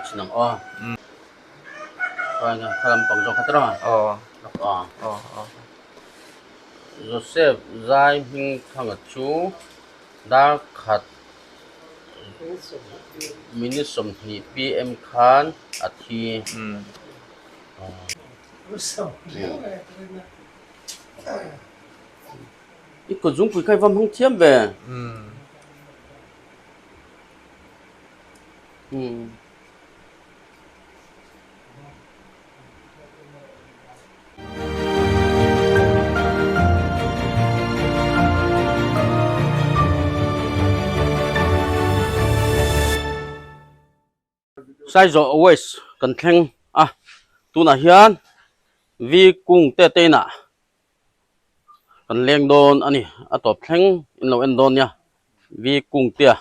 chinang kaya kalam pangjong katra Joseph Zai Hing Khang Chu Dar Khat Minisom Ni PM Khan Athi Iko Jung Pui Khai Vam Hung Thiam về sai zo always kan thleng tu na hian vi kung te na kan leng don ani atop thleng in lo en don ya vi kung tia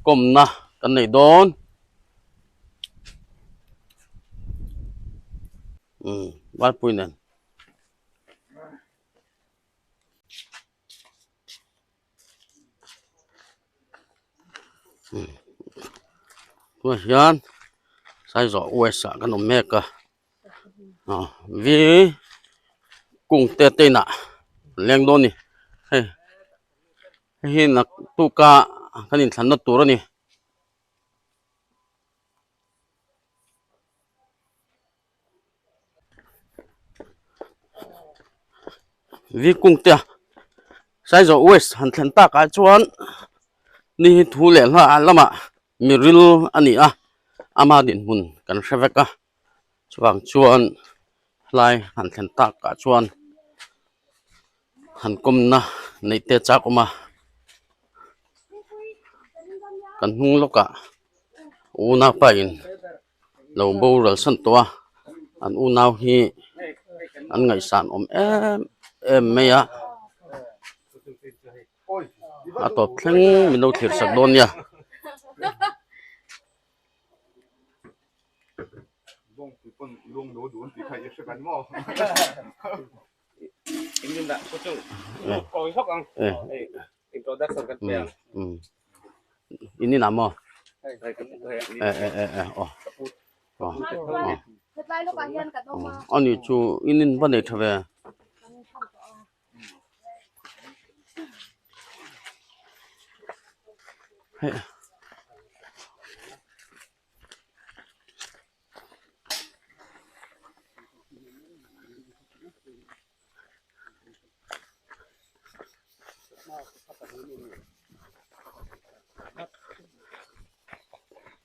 kom na kan nei don wat puinen tu hian sai zo always kan om meka vi kung te na leng don ni hi nak tu ka kanin thlan na tur ani vi kung tia sai zo west han thlan ta ka chuan ni thu le hla lama miril ani ama din mun kan hraveka chuang chuan lai han thlan ta ka chuan han kom na nei te chak oma kan hung loka una pa in lo bo ral san to an u naw hi an ngai san om em meya atop thleng mino thir sak don ya ini namo ani chu inin bane thave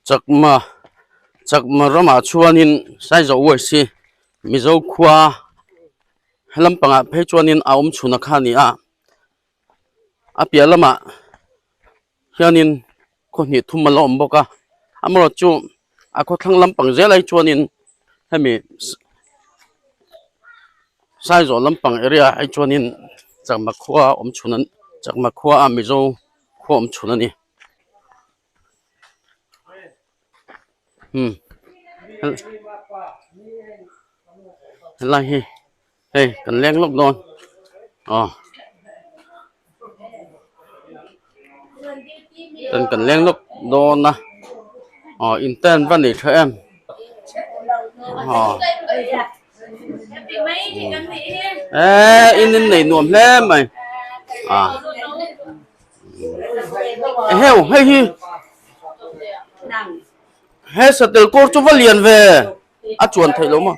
chakma rama chuanin sai zo we si mizo khwa lampanga phe chuanin aum chuna khani apia lama hianin ko ni thumalo omboka amro chu akho thlang lampang zelai chuanin hemi sai zo lampang area ai chuanin chakma khwa om chunan chakma khwa mizo khwa om chunani là hi hey cần len lốc đòn cần len lốc đòn na intern văn để cho em in này nuông lên mày heo hay hi hết sợ từ cô cho vào liền về chuồn thấy lắm mà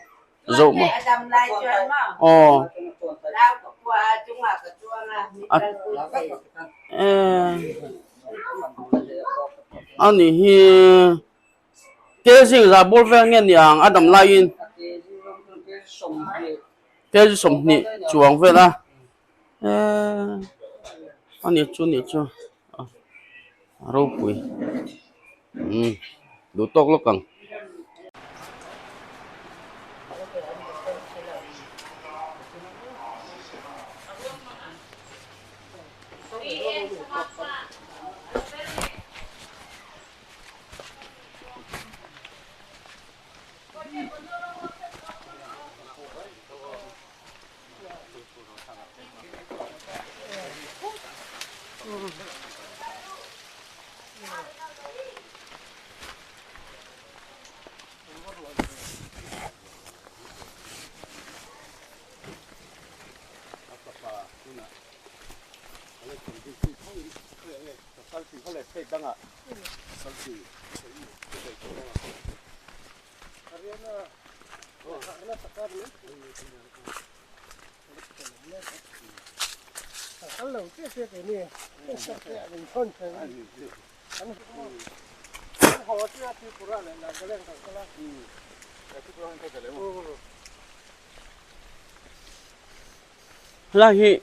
dẫu mà anh hi cái gì là bố về nghe nhàng Adam Lain cái gì sống nhỉ chuồng về là anh nhỉ chú rau quỳ đủ tốt lắm cần เขาเลยเซ็กดังอ่ะสันติอันหลังเสียเกินนี่เป็นคนเชิงอันหัวเสียที่ปุระเลยนะก็เล่นกันก็แล้วแต่ที่ปุระก็จะเล่นlah hi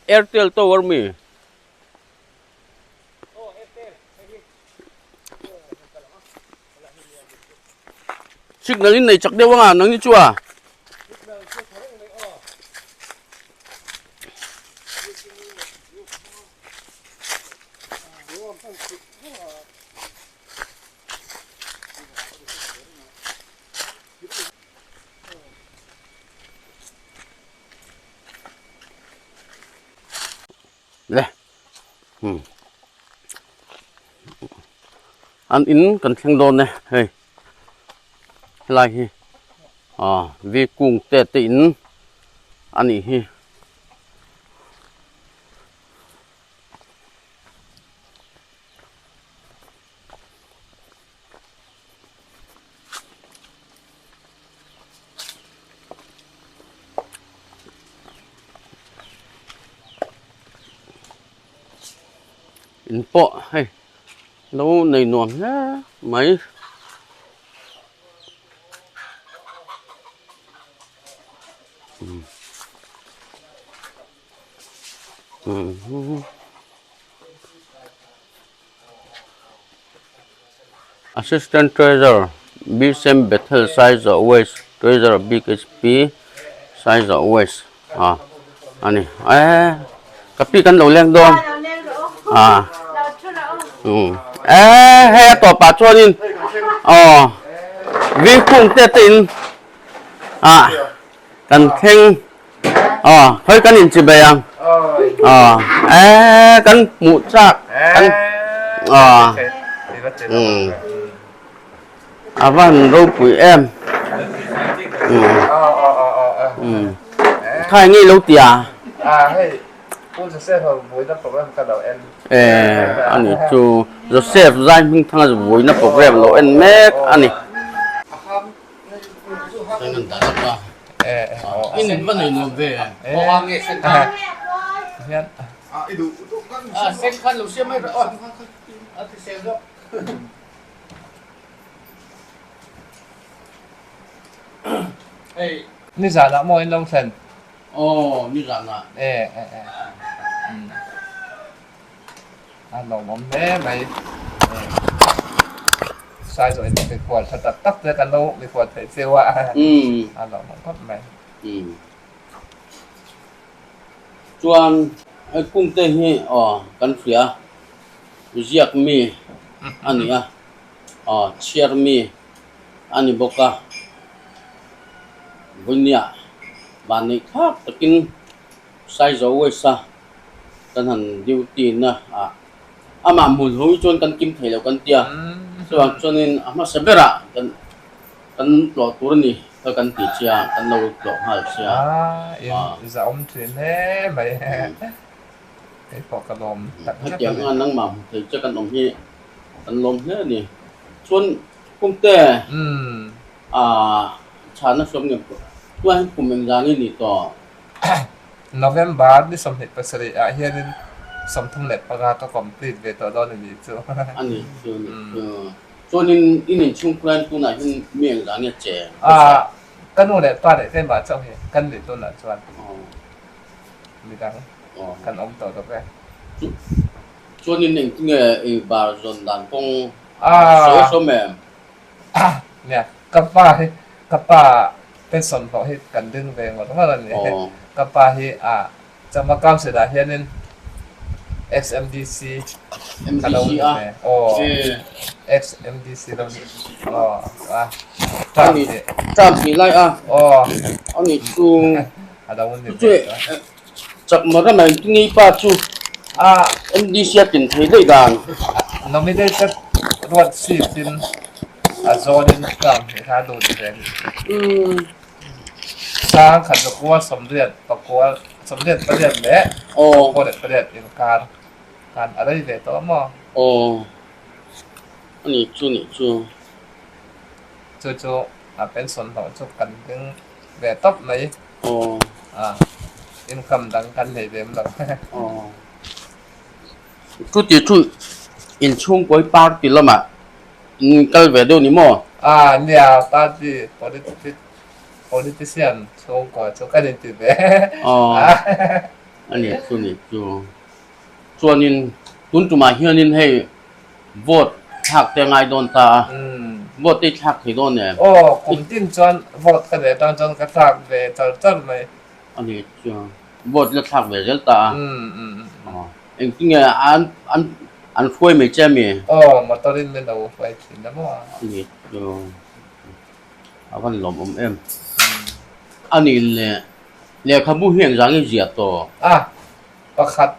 Airtel tower mi signal in này chắc đeo à nắng như chua đây ăn in cần thang đồn này hey lại hi vì cùng tệ tịnh ăn ý hi in po hey lâu này nuông á mấy Assistant Treasurer BSM Bethel size always Treasurer Big HP size always anh kapi kan lo leng dom he to pa chuanin vi khung te tin kan theng hoi kan in chi bayang kan mu chak kan avan ro pui em khai nghi lâu tia Pun Joseph vui na program ka daw en. Ani chu Joseph zai ming thang az vui na program lo en mek ani. Sangan da ba. In ban nei no ve. O ha nge sen ta. Hian. idu Sen khan lo sia mai ra. Ti sel do. Hey, Ni za na mo en long sen. như rằng à. Anh lòng mắm mé mày. Sai rồi cái quạt thật tắt ra cái lô cái quạt phải siêu à. Anh lòng mắm thấp mày. Chuan ai cung te hi kan fia ziak mi ani chair mi ani boka bunya bani khak takin sai zo we sa kan han duty na ama mun hoi chon kan kim thelo kan tia so chonin ama sabera kan lo tur ni kan ti chia kan lo hal sia Yên dạ ông chuyện thế mày. Cái phò cà lòm tặng hết tiếng ăn nắng mầm thì cho kan om hi kan lom he ni chon cung te cha na som ngem tuan kum meng jang ni to November ni som hit pasari hian in som thum let paga ka complete ve to don ni chu. ani chon in chung plan tu na hin meng jang ni che kan no le pa le ten ba chau he kan le to na chuan mi dang kan om to ve chon in ning nge bar zon dan pong so mem nè cấp baเป็นส่วนของที่กันดึงเวงหมดทั้งหมดนี่กับปาที่จะมากำเสดาเฮียนิน XMDC กันเราเนี่ยXMDC เราจ้ามีไรอันนี้ชูช่วยจักมาทำไมนี่ป้าชูMDC กินไทยได้ดังเราไม่ได้จะรวดสีดินโซนินกำให้ท่าดูดีเลยสร้างขัดประกวดสมเด็จประกวดสมเด็จประเด็จและประเด็จประเด็จอินการ การอะไรเวตัวมั่ว 哦，อันนี้จูนี่จู จู่ๆเป็นส่วนของจุกันถึงเวทบไหน อ๋อ อินคำดังกันเลยเดิมหรอก อ๋อจุดจุดอินช่วงก้อยปาร์ติละมาก็เวเดียวนี้มั้ง เนี่ยตอนที่ politician ช่วงก่อนช่วงกันเดินติดเว อ๋ออันนี้จูนี่จูส่วนนี้ตุนจุมาเฮียนินให้โหวตหักแต่ไงโดนตาโหวตที่หักที่โดนเนี่ย โอ้ผมจิ้นจนโหวตกันเลยตอนจนกระทากเวจนไหม อันนี้จูโหวตแล้วหักเวเดลตาอ๋อเองที่ไงอันช่วยไม่เจ้ามี โอ้มาตอนนี้เป็นเอาไฟถึงนะมั่ว อันนี้จูเอาวันหลอมเอ็มอันนี้เลยขบุเฮียงรังเจียตัว ประคัด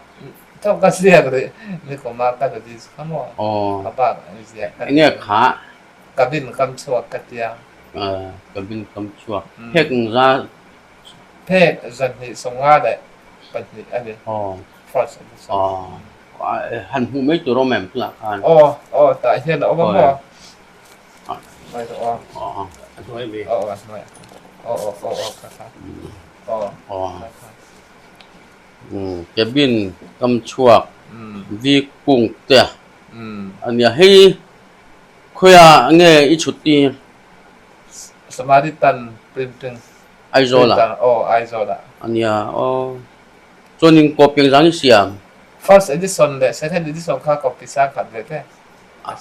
เท่ากันเสียเลยนี่ก็มากันดีสักมั่ว อ๋อ กับบ้านเสีย ไอเนี่ยขา กับบินคำชัวกัดยา ก็เป็นคำชั่วเพ่งซะ เพศจันทิสงฆ์ได้ปัจจุบันนี้ อ๋อ ฟรอส อ๋อหันหูไม่ตัวโรแมนพลังการ โอ้แต่เห็นเอาบ้างบ่ไม่ตัวอ๋อ อ๋อช่วยมี ไม่ครับอ๋อ อ๋อแกบินคำชั่ววีกุ้งเตะอันเนี้ยให้คุยอะไรอีชุดนี้ สมาธิตันปรินตึง ไอโซล่ะ ไอโซล่ะ อันเนี้ยอ๋อส่วนนึงก็เป็นรังเสียง first edition เลย second edition ข้าก็พิซซ่าขัดเลยแค่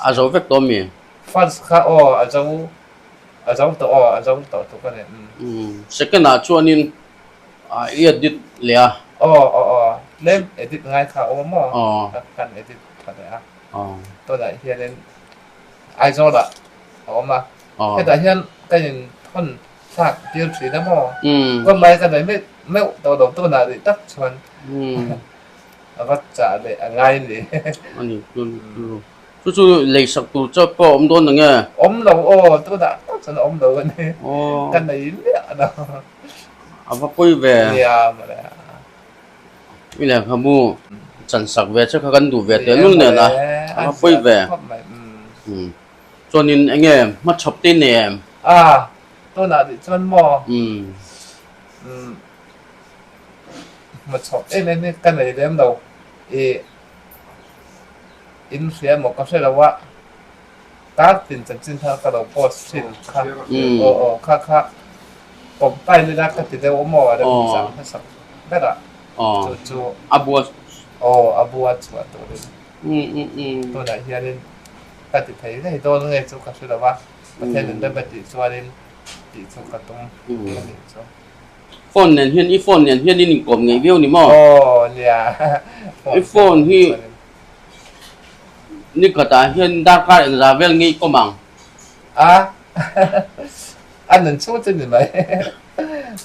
อาจจะเวกตัวมี first ข้าอาจจะตัวอาจจะตัวทุกคนเนี่ยsecond ส่วนนึงเอียดิดเลย เล่ม edit ง่ายค่ะมั่วกัน edit ขัดเลยตัวไหนเฮียเล่นไอโซล่ะมาแค่แต่เฮียก็ยังท่อนซากเดียวสีน้ำมั่วก็ไม่กันเลยไม่ตัวไหนตัดชนก็จะเลยง่ายเลย อันนี้จู่เลยสักตัวจะก็อมโดนยังไง เราตัวน่ะฉันเราเนี่ยกันไหนเนี่ยนะ เอาไปคุยไปเนี่ยมาเลยนี่แหละครับมูจันสักเวชเขากันดูเวทเดี๋ยวนู่นเนี่ยนะเอาไปคุยไปส่วนนี้ไอ้เงี้ยมาชอบตีนเนี่ยตัวน่ะดิฉันมอมาชอบเนี่ยกันไหนเรื่องเราอินเสียหมดก็ใช่แล้วว่าตาตินจันจินทางกระโดดโพสสินค่ะค่ะผมไปเลยนะก็ติดได้ว่าหมอเดี๋ยวสั่งให้สั่งได้ละจู่อาบัวอาบัวชัวตัวนี้ตัวไหนเฮียนี่ก็ติดไทยได้ตัวนึงไงจู่ก็ใช่แล้วว่าประเทศนึงได้ไปติดชัวนี่ติดชัวกระตุ้งโฟนเนี่ยเฮียนอีโฟนเนี่ยเฮียนนี่กลมไงวิวนี่มั้งเนี่ยไอโฟนที่นี่ก็ตาเฮียนดาร์การ์ดราเวลงี้ก็มังอันนั้นช่วยจะหนึ่งไหม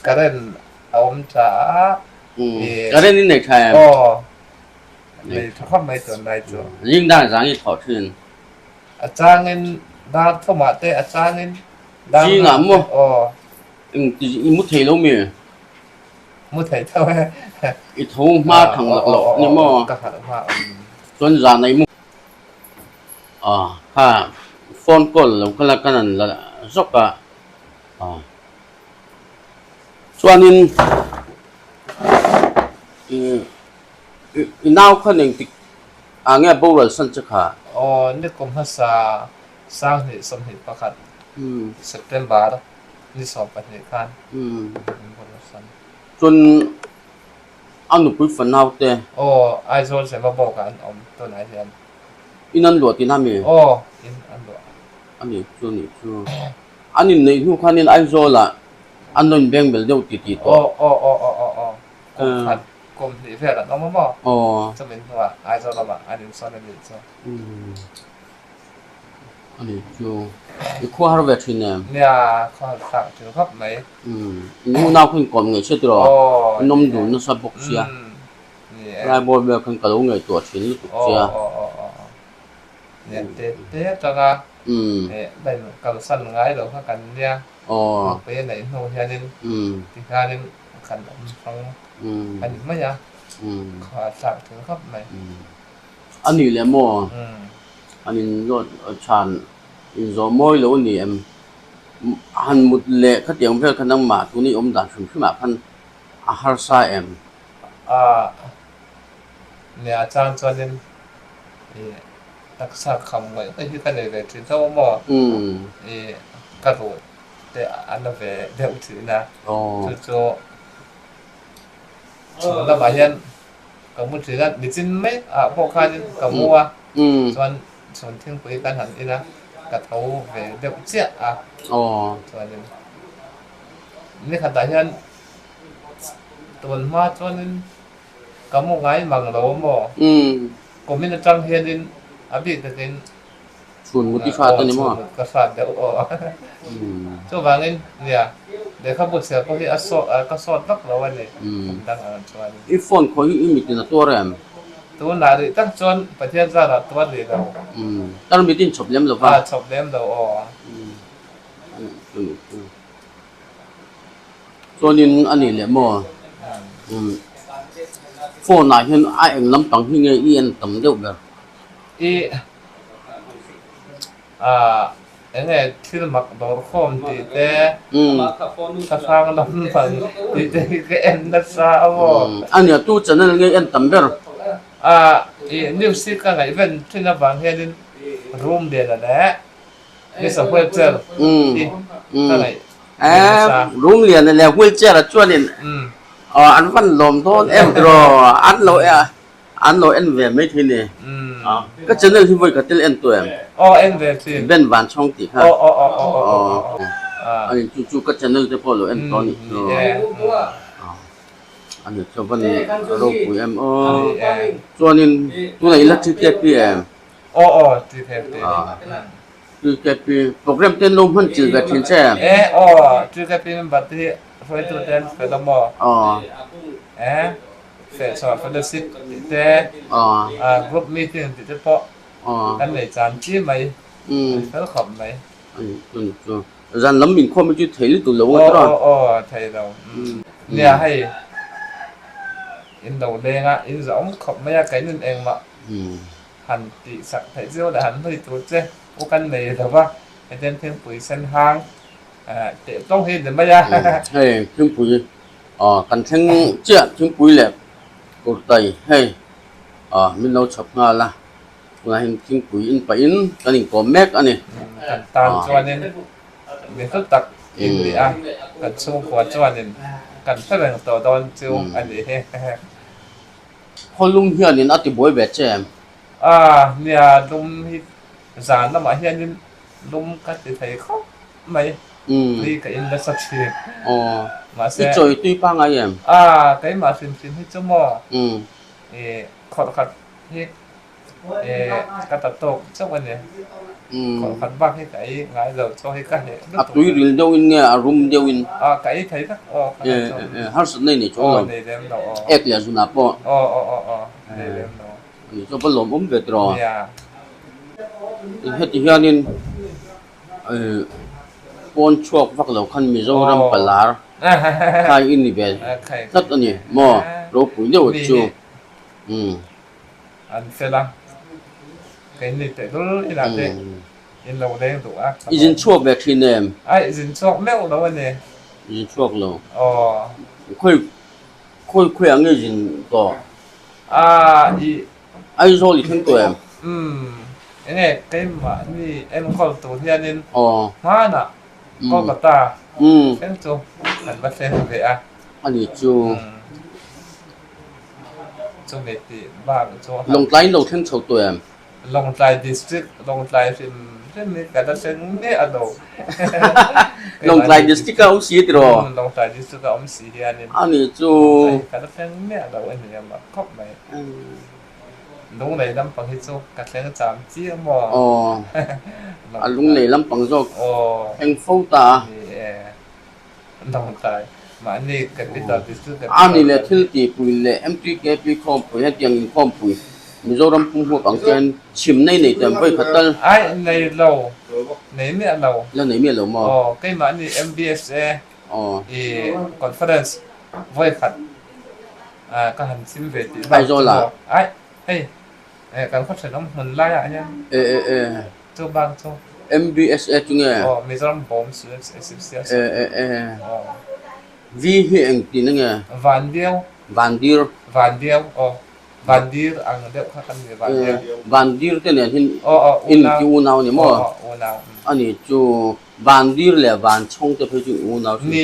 ก็เล่นเอาผมจ๋าก็เล่นนี่ในใครเลยชอบไม่ตัวไหนตัวยิ่งด้านสังอีกขอชื่นอาจารย์เงินดาร์ทมาเตะอาจารย์เงินจริงอ่ะมั้งมุดเทลมีมุดเทเท่าไหร่อีทุ่งมาถังหลักนี่มั้งส่วนจานในมุค่ะโฟนกลแล้วก็แล้วกันนั่นละสักกะส่วนนี้น่าคนหนึ่งติเงี้ยบอกว่าสันจะขานี่กรมภาษาสร้างเหตุสมเหตุประคัดSeptember นี่สอบปฏิการจนอันนู้นพูดฝันเอาแต่ไอโซนเสมาบอกกันตัวไหนเห็นอินนั่นหลวดที่นั่นมีอินอันหลวดอันนี้ชัวนี่ชัวอันนี้ในทุกคนนี่ไอโซล่ะอันนั้นแบ่งเป็นเดียวติดตัวกรมสีเพื่อนน้องมั่งจะเป็นว่าไอโซนละอันนี้ซ้อนอันนี้ซ้อนอันนี้ชัวอีกข้อหาเวทีเนี่ยข้อสั่งถึงครับไหมนู่นน่าขึ้นก่อนไงเชื่อตัวน้องดูนั่นสับปกเสียรายบอลแบบขึ้นกระโดดไงตัวชิ้นลูกเสียเนี่ยเตะจังอ่ะได้กับสั่นง่ายหรอกกันเนี่ยไปไหนโน่นนี่ที่การนี่ขันฟังอันนี้ไม่ยากขอสั่งถึงครับไหม anh đi làm mò ừ anh in rồi chan in rồi môi lỗ nỉ em han một lệ khát tiếng về khả năng mà tụi ni đàn sum sum mà phan har sa em à nè trang cho nên đặc sắc không vậy cái cái này về truyền thống mà cái rồi để anh nó về đều thứ nè cho nó mà hiện có một thứ là đi xin mấy bộ khai có mua chọn thiên quý căn hẳn đi nè cả thấu về đều chết cho nên nếu khán giả hiện tuần mà cho nên có một ngày bằng lỗ mà có mình trang hiện đến bị cái chuồn một tí pha tên mà cái pha đều cho vàng lên nè để khắc phục sẽ có cái sọt bắc là vậy này đang ở chỗ này iPhone khối image là tua RAMตัวไหนดิตั้งจนประเทศชาติตัวเดียวตั้งมีตินชอบเล่มหรือเปล่าชอบเล่มเราอ๋อตัวนี้อันนี้แหละมั้งโฟนไหนเห็นไอ้เอ็งลำปังที่ไงอีอันต่ำเดียวแบบอีเอ็งไงที่มักโดนข้อมตีแต่ถ้าฟังลำพังตีแต่ก็เอ็นนักษาอ๋ออันนี้ตู้จะนั่นไงเอ็นต่ำเดียวนิวซีก็ไงเป็นที่นับวันเห็นรูมเดียร์นะนี่สเปเจอร์ก็ไงรูมเรียนแล้ววิลเจอร์ชวนนี่อันฟันลมท้อนเอ็มรออันโลเอ็นเวไม่ทีนี่ก็จะนั่นที่วิกับที่เอ็นตัวเอ็มเอ็นเวทีเป็นวันช่องตีครับอันนี้จู่ๆก็จะนั่นที่พอโลเอ็นตอนนี้อันนี้ชอบวันนี้เราคุยเอ็มส่วนนี้ตัวไหนลักที่เก็บพี่เอ็มที่เก็บคือเก็บพี่โปรแกรมเต้นลมพันจืดกับทิ้งแช่ที่เก็บพี่มันบัตรที่ไฟตัวเต้นไฟละหม้อเฟสฟลสิตเต้กรุ๊ปมีติ้งติดเฉพาะอันไหนจานที่ไหมเฟลขอบไหมรันล้ำมินข้อไม่จุดเทลิตุลาวตรไทยเราเนี่ยให้อินโดเองอินสองขอบไม่ยากไกลนั่นเองมาหันติสักไทยเจ้าแต่หันไม่ตัวเจ้าโอ้กันเลยแต่ว่าไอเดนเพียงปุ๋ยเส้นทางเตะต้องเห็นแต่ไม่ยากเฮ้ยเพียงปุ๋ยกันทั้งเจ้าเพียงปุ๋ยแหละกูไตเฮ้ยมินเราชอบงานละงานเพียงปุ๋ยอินไปอินกันอีกก็แม็กอันนี้กันตามจวนนี่มีทุกตักอินดีกันช่วงขวดจวนนี่กันแสดงตัวตอนจูอันนี้พอลุงเฮียนี่นัดที่บ่อยแบบแจมเนี่ยลุงที่จานน้ำมันเฮียนี่ลุงก็จะไทยเขาไม่นี่ก็อินดัสทรีมาเสียจอยตุ้ยปังไงเอ็มก็มาสินให้เจ้าหม้อขอขัดที่กระตัดตกเจ้าวันเนี่ยขอขัดบ้างให้ไก่งายเราchoให้กันเนี่ยตุ้ยเรียนเดียวอินเนี่ยรุมเดียวอินไก่ไทยก็ฮัลสุดนี่นี่ช่วงเอกเลยสุนัขป่ในเรื่องเนาะนี่ชอบลมเวทรอเฮ็ดที่เฮียนี่ปนชวกฟักเหล่าคันมิโซรัมปลาใครอินนี่เป็นสักอันนี้หม้อโรปุ๋ยเดียวจูอันเสร็จละcái này để nó là thế in lâu đây đủ á in chuộc về khi nè in chuộc mèo đâu anh nè in chuộc lâu khơi ăn cái gì có ai rồi thì không tuổi cái này cái màนี่em có tổ thiên nên má nè có cả ta em chú hẳn bắt xem về anh ấy chú về thì ba chú lồng tay đầu thiên sầu tuổi em Long Trai district Long Trai film ni kata sen ni ado Long Trai district ka usi tiro Long Trai district ka usi dia ni ani chu kata sen ni ado ni ya ma khop mai lung nei lam pang hi chu ka sen cham chi mo lung nei lam pang zo eng fo ta Long Trai mà ni capital district ani le thil ti pui le MTKP khom pui ha tiang in khom pui Mizoram phung hoa bằng trên chìm này tầm với khát tân này lâu này mẹ lâu là này mẹ lâu mà cái mà này MBSA thì conference với khát các hành xin về thì ai rồi là hey kan kho sen mun la ya hian chu bang chu MBSA chu nge Mizoram Bomb Students Association vi hi eng ti nge Vandir Vandir ang deuh kha kan ni Vandir Vandir te ne hin in ki u nau ni mo ani chu Vandir le van chong te phe chu u nau ni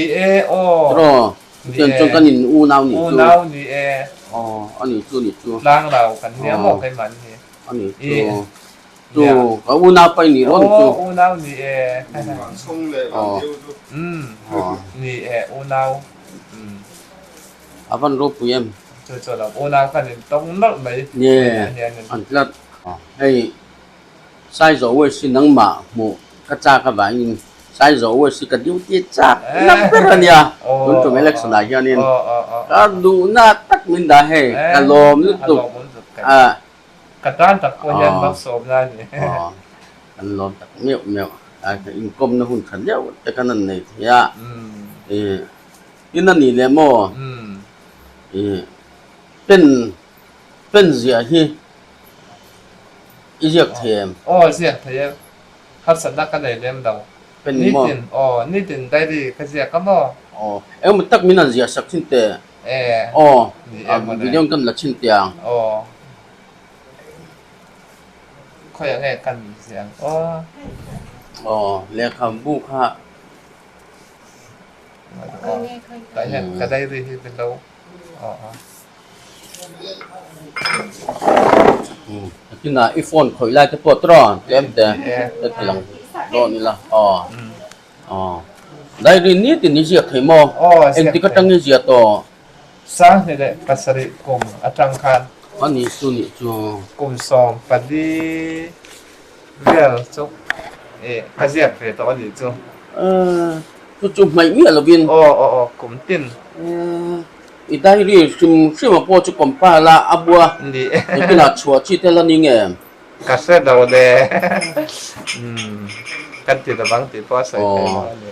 tro chen chong kan in u nau ni chu ni ani chu lang rau kan ne mo kai man ni ani chu ka u nau pai ni ron chu u nau ni sông lệ làm yêu thôi ni u nau avan ro pu em cho là u nau kan ni tong nol mai an lat hey sai zo we sin nang ma mu ka cha ka ba in sai zo we si ka diu ti cha nak per ania kun tu melek sana hianin ka du na tak min da he ka lom lu tu ka tan tak ko yan bak som na ni kan lom tak meo ka in kom na hun khan yau te kan nan nei ya in ani le moเป็นเสียที่อีเจียกเทียมเสียเทียมฮัดสันนักกันได้เล่มดาวเป็นนี่ตินนี่ตินได้ดีก็เสียก็มมันตักมินันเสียสักชิ้นเตะวิดีโอกันละชิ้นเตียงค่อยยังไงกันเสียงเรียกคำบุกฮะแต่เห็นก็ได้ดีที่เป็นเราที่น่ะไอโฟนข่อยไล่จะปวดร้อนเต็มแต่ทีหลังโดนนี่ละได้เรื่องนี้ติดนิเสียไข่หม้อเอ็งติก็ตั้งนิเสียต่อสร้างนี่แหละปัสสริกรมอาจารย์คานอันนี้สุนิจูกรมสองปัดดีเรียลจุกระเสียบไปตัวนี้จุจุไม่มีอะไรบินกรมตินอีได้เรื่องชิมพอจะกำปาละอับัวนี่เป็นอาชัวชีเทลนี่ไงกระเซ็ดเอาเลยกันติดบางติดพอใส่ไปน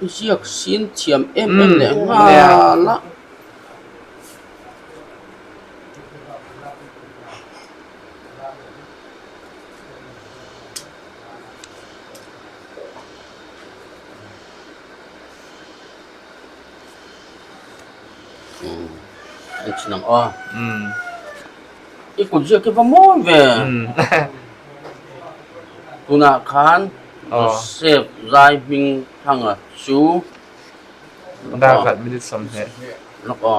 ี่เสียกสินเทียมเนี่ยละฉันนั่งอีกคนเชื่อแค่ว่าม้วนเว้ยตุนาคานเซฟใจมิงทางชูดากัดไม่ได้สมเหตุแล้วก็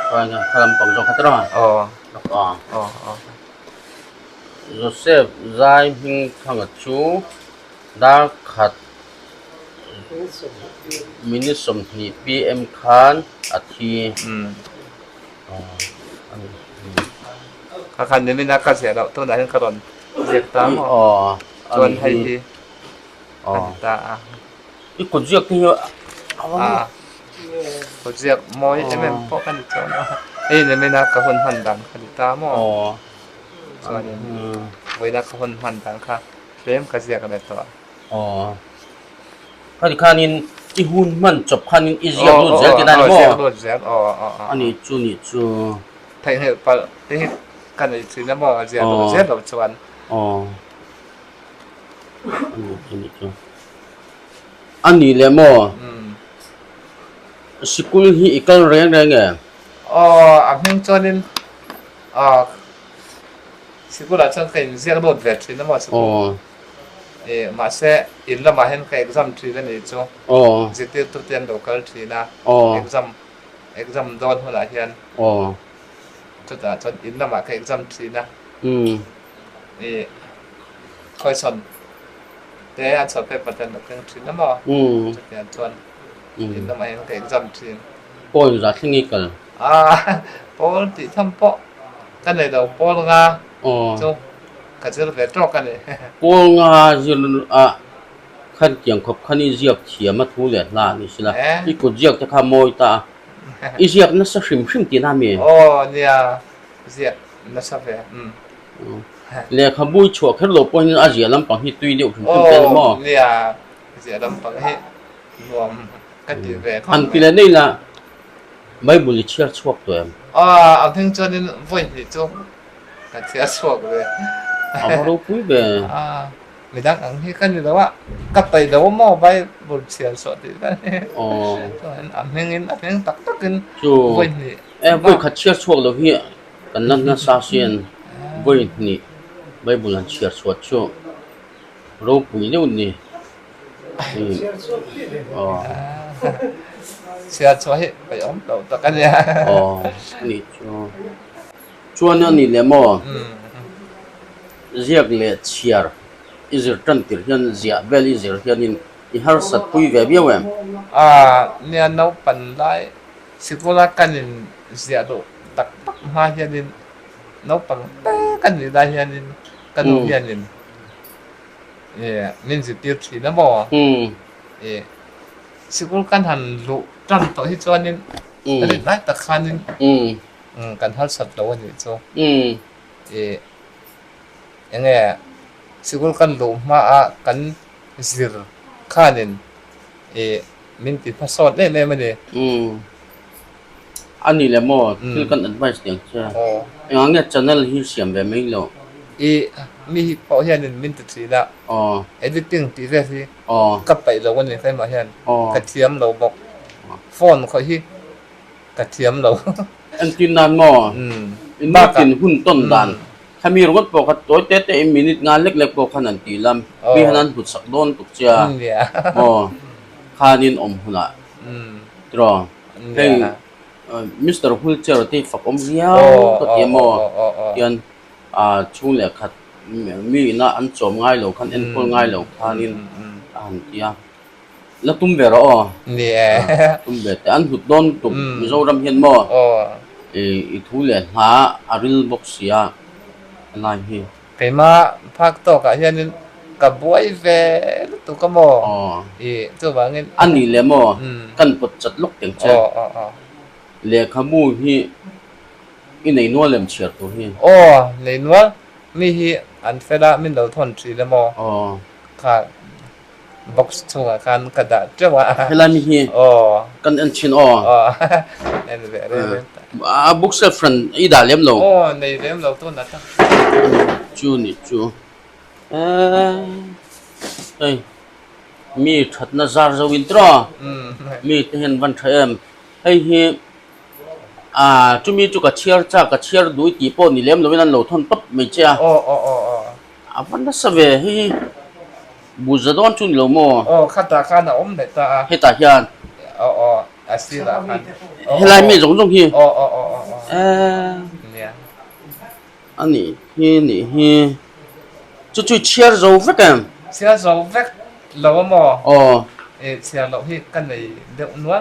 ไปไงพลังปังจงขัดร้อนแล้วก็โจเซฟใจมิงทางชูดาขัดมินิสมทีพีเอ็มคานอาทิคันนี้ไม่น่ากัดเสียแล้วตัวไหนทั้งกระดอนเสียตามจวนให้ทีตาอีกคนเรียกที่คนเรียกมอยใช่ไหมพวกกันจวนเนี่ยไม่น่ากับคนหันดังคันตามจวนไว้น่ากับคนหันดังค่ะเริ่มกัดเสียกันเลยตัวข้าที่ข้านินอีหุ่นมันจบข้านินอีเจียดูเจกันได้ไหมอันนี้จูไทยเนี่ยปะที่กันในซีนั่นบ่เจียดูเจดูชวนอันนี้เลยมั้งสกุลที่อีกการเรียนไงอันนี้จวนนินสกุลอาจารย์เป็นเจียดูเวทีนั่นบ่สกุลมาเสอินละมาเห็นกับ exam ทีนั่นเองจ้ะจิตติตุเตียน local ทีนะ exam โดนหัวหน้าเฮียนจุดจนอินละมากับ exam ทีนะค่อยสอนแต่อันสอบไปประเด็นกับทีนั่นบ่จุดเนี่ยจนอินละมาเห็นกับ exam ทีปอยรัดที่นี่กันปอยที่ทำปอกันเลยเราปอยงาจ้ะก็จะเป็นตรอกกันเลยปวงจะขันเกียงขบขันอีเจียกเทียมาทูเลียล่านี่สิละอีกเจียกจะขโมยตาอีเจียกนั่นสักชิมตีน้ามีเนี่ยเจียกนั่นสักเลี้ยขบุยชัวแค่หลบปนอาเจียลำปังฮิตุยเดียวถึงเป็นหม้อเนี่ย เสียดำปังให้รวมกันอยู่แหวน อันที่แล้วนี่ล่ะไม่บุลิเชียร์ชวกตัวเอง เอาถึงจนนี่วันนี้จบกันเสียสวกเลย เอามารู้คุยเบ ไม่ดังอันที่กันอยู่แล้วว่ากับไปเดี๋ยวมอไปบุญเสียสวดดีกัน อ๋อ อันนี้ตักกัน จู วันนี้ เว้ยขัดเชียร์ชวกแล้วเฮียกันนั่นน่ะซาเซียนเว้ยนี่ไม่บุลันเชียร์ชวกชัวรู้คุยเดี๋ยวนี้อ๋อ เสียสวดไปอมเราตักกันเนี่ย อ๋อนี่ชัวนั่นนี่แหละมั้งเรียกเลยเชียร์อิสระตันติร์ยันเสียเบลอิสระยันนี่อีหาสัตว์คุยแบบเบี้ยวเอ็ม เนี่ยน้องปันได้สิกุลากันนี่เสียดูตักปักมาเฮียนินน้องปังเต้กันนี่ได้เฮียนินกันเฮียนินมินสิติวทีนะบ่สิกุลกันหันลุจันตัวที่จวนนินอันนี้ได้ตะคันนินกันทัดสัตว์ตัวนี่จ้ะยังไงสิกุลกันลุมากันสิรคันนินมินติดพาสอดเนี่ยมันเนี่ย อันนี้แหละมั้งคือกัน advice อย่างเช่นอย่างเงี้ย channel ที่เสียงแบบไม่หรอก มีพอเห็นมินติดสีละediting ตีเสียสิกับไปเราวันนี้ใครมาเห็นกระเทียมเราบอกฟอนเขาที่กระเทียมเรา อันที่นั่นมั้งอินบ้ากินหุ้นต้นด่านถ้ามีรถปกติตัวเต้มินิทงานเล็กๆปกตินันตีลำมีขนาดหุ่นสักโดนตุกเจ้าข้านินอมหุ่นละตรอเฮ้ยมิสเตอร์หุ่นเจอที่ฝักอมเลี้ยวตัวเดียมยันช่วงเล็กขัดมีน่าอันจมง่ายหรอกขันเอ็นพอง่ายหรอกข้านินอันที่แล้วตุ้มเบรอเนี่ยตุ้มเบรแต่อันหุ่นโดนตุกมิโซรำเห็นมั้งอีทุเรศหาอาริลบ็อกเสียอะไรเหี้ยใครมาพักต่อกับเฮียนินกับบวยเวตุกมอตัวบางเงินอันนี้เลยมั้งกันปวดจัดลุกเต็มเจ้าเลยขบูที่อีในนัวเล่มเชียร์ตัวเฮียในนัวมีฮีอันเฟด้ามินเราทนสีเลยมั้งค่ะบ็อกซ์ตัวกันกระดาษเจ้าว่าเฮลามีฮีกันอันชินนั่นแหละบุ๊กเซฟรันอีดาเล่มเราในเล่มเราตัวนั้นจูนี่จูเฮ้ยมีถัดนาซาร์จวินทร์มีเห็นวันเทมเฮ้ยจุมีจุกเชียร์จ้ากเชียร์ดูตีโป้นี่เล่มเราไม่นั่นเราทนปั๊บไม่เจ้าวันนั้นสเวเฮ้ยบุษดอนจุนเราโม่ข้าตาข้าหน้าอมเด็ดตาเฮตาเฮียนอาศิลาคันเฮลายมีจงฮีเนี่ยอันนี้นี่จุเชียร์เราเวกันเชียร์เราเวกเราโม่เชียร์เราที่กันในเดือดนัว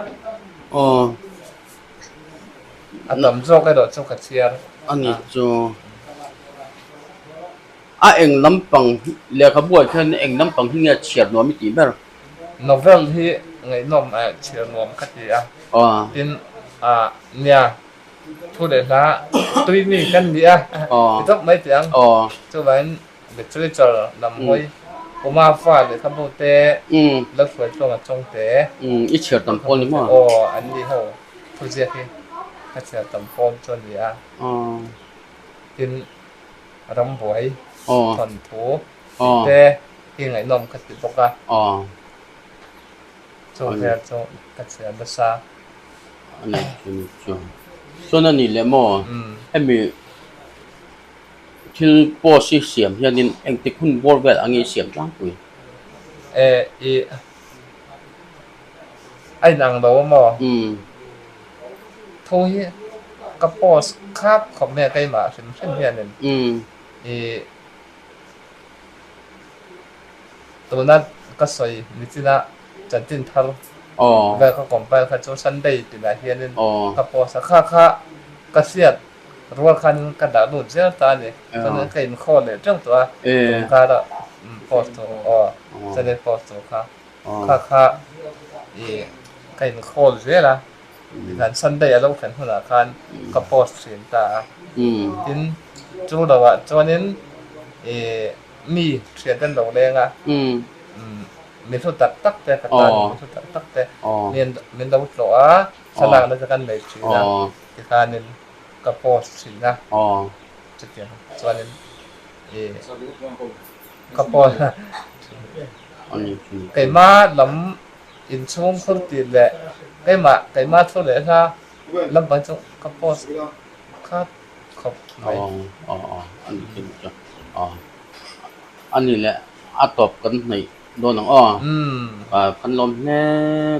อันนั้นโจก็โดดโจกับเชียร์อันนี้โจเอ็งลำปังเลี้ยขบวนแค่เอ็งลำปังที่เนี่ยเชียร์นัวไม่ตีแบบโนเวลที่ไงนมเชียร์นัวมันก็ดีเป็นเนี่ยพูดเลยนะตัวนี้กันดีที่ต้องไม่เสียงจะเป็นเด็กช่วยจะนำไว้ผมมาฟ้าเลยขบวนเตะแล้วสวยตรงกับจงเตะอีเชียร์ตำปนนี่มั้งอันนี้เขาพูดเสียที่ก็เชียร์ตำปนจนดีเป็นรำบวยถอนถูเตะที่ไงนมก็ติดปกโจเชียร์โจก็เชียร์ภาษาอันนี้ส่วนนี้เลยมั้งให้มีที่ปอสิเสียมยันนินเอ็งติดหุ่นบอลเวลอันนี้เสียมจังปุยไอ้นางเรามั้งทุยกับปอสครับของแม่ใกล้มาเป็นเช่นเดียวกันตัวนั้นก็สวยนิดนะจันทินทาร์แบบเขาของไปเขาโจชันได้ติดอะไรเฮียนึงกับปอสค่าก็เสียดรัวคันกระดาษหลุดเสียตาเนี่ยตอนนั้นเกินข้อเลยจังตัวตรงการละปอสตัวจะได้ปอสตัวค่าเกินข้อเสียละดันชันได้เราแข่งหัวหน้าคันกับปอสเสียตาทินจูเราจูนั้นมีเสียดันดอกแดงมี มีทุตักตักแต่กระตานมีทุตักตักแต่ อ๋อ เมียนเมียนดาวตัวฉลากแล้วจะกันเลยชื่อ อ๋อ นะที่การนึงกระโปงสินะ อ๋อ จะเกี่ยวส่วนนึงสวัสดีครับผม กระโปง อันนี้คือ ไก่มาลำอินช่วงคนตีแหละไก่มาทุเรศนะลำบากจังกระโปงครับขอบไหม อ๋ออ๋ออันนี้คือจ้ะอ๋ออันนี้แหละอาตบกันในโดนหนังอ้อพันลมแน่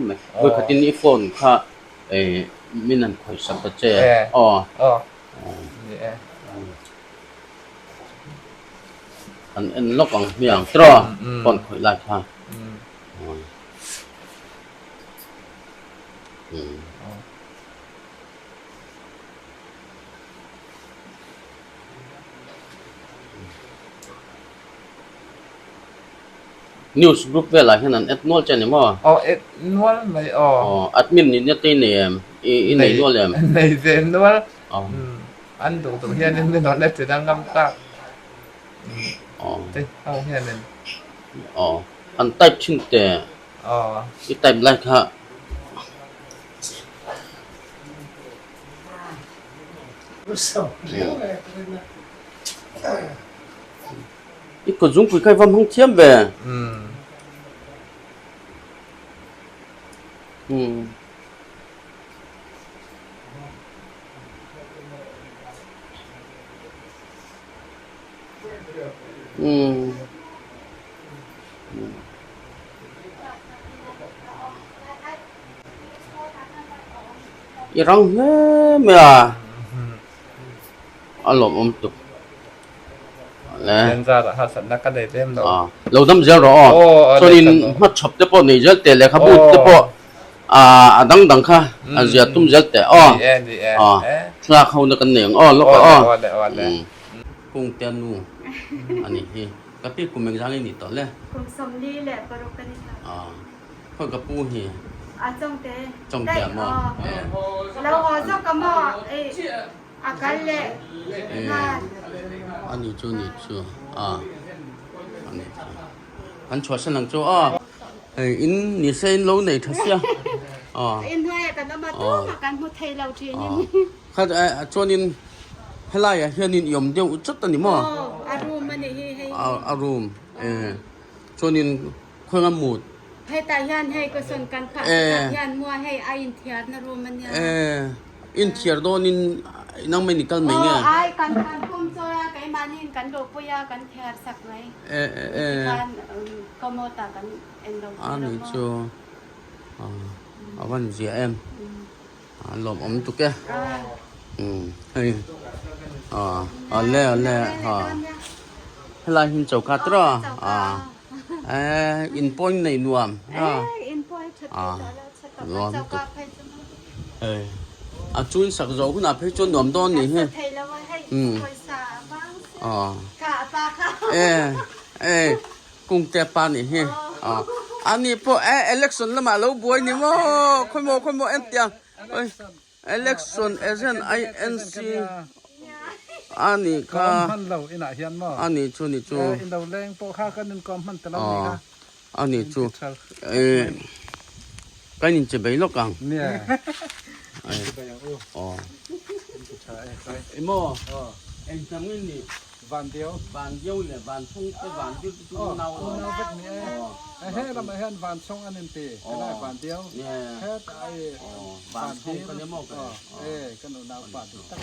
ไหมเว้ยขัดินอีโฟนค่ะมินันคอยสับปะเจอ๋อ อ๋อนี่อันล็อกของมีอย่างตรอก่อนคอยไล่ค่ะนิวส์กรุ๊ปเวลาแค่นั้นแอดนวลเจนมั้งอ๋อนวลไม่อ๋อแอดมินนี่ตีเนี่ยอีในนวลเลยในเซนนวลอันดูเฮียนี่ไม่นอนได้จะดังกำตักเต้เอาเฮียนี่อันใต้ชิ้นแต่อีใต้ไรค่ะอีกจุงคุยใครฟังห้องเทียมแบบอีรังเนี่ยอารมณ์อมตุกเรียนจากหัดสันนักกันได้เต็มแล้วเราทำเจ้าหรอส่วนนี้มาชอบเจ้าปอนี่เจ้าแต่เลยครับพูดเจ้าปอดังค่ะอาเซียตุ้มเจ้าแต่สลากเขาในกันเหนียงแล้วก็กุ้งเตียนนูอันนี้กะปิกุ้งเมงจารีนี่ต่อเลยกุ้งสมดีแหละปรุกันนี่ค่ะค่อยกระปูเฮียจงเตหม้อแล้วจ้องกับหม้ออาการเละอันนี้จูนี่จูอันนี้อันชัวร์สนังจูอินนี่เส้นโลไหนทัศน์อินเท่าไหร่กันแล้วมาตู้มากันพูดไทยเราทีนี้ข้าจวนนินให้ไล่เฮียนินยมเดียวจัดตันนี่มั้งอารมณ์มันนี่ให้อารมณ์จวนนินค่อยงมูดให้ตายันให้ก็ส่วนกันค่ะตายันมัวให้อินเทียร์นารมณ์มันเนี่ยอินเทียร์โดนินนั่งไม่นิกัลไหมเนี่ยกันคุมโซยาไก่มานินกันโดปุยากันเทียร์สักไหมกันก็โมตากันเอ็นโดอันนี้ชัววันเสียลมตุกแกเฮ้ยเล่ให้ลายหินเจ้ากัดรอินปอยในนวมอินปอยชัดนวมตุกจุนสักโจ้คุณอาเพจนนวมต้นนี่เฮ้ค่ะปาค่ะกุ้งเตปานี่เฮ้อันนี้พอelection ละมาแล้วบวยนี่มั้งคนโมเอ็นเตียงelection agent INC อันนี้ค่ะอันนี้ชูนี่ชูอินดาวแรงโปค่ากันนึงกอมมันตลอดนี่ค่ะอันนี้ชูก็นี่จะไปลกกังเนี่ยโมเอ็งทำงี้นี่วันเดียวเลยวันทุ่งไปวันยุดทุ่งนาวแบบนี้เฮ้ยเราไม่เห็นวันส่งอันนึงตีก็ได้วันเดียวเฮ้ยวันทุ่งก็เนี่ยมอกก็หนูนาววันตั้ง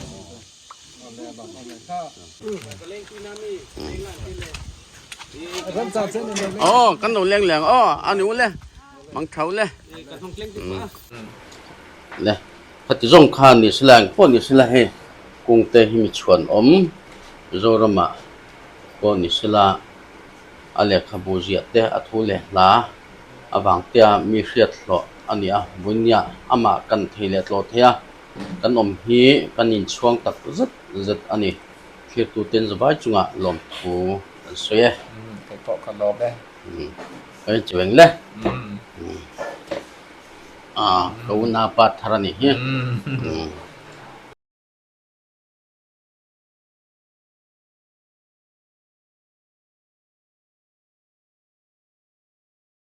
เอาเลยบอกเอาเลยก็เล่นที่น้ำนี่เล่นหลังที่เลยกันหนูเลี้ยงอันนี้เลยมังเท้าเลยเลยถ้าจะส่งข้านี่สลางพวกนี่สลางให้กุ้งเตะให้มีชวนโจรมาก็นิสลาอะไรขบูเจียเตะอัทุเลลาอบางเตียมีเสียดหล่ออันนี้บุญญาอามากันเทเลตโลเทียกันฮีกันยินช่วงตักจัดอันนี้คือตัวเต็นสบายจุงลมผูสวยไปเกาะกันรอบได้ไปจวงเลยก็น่าปัดทารานี่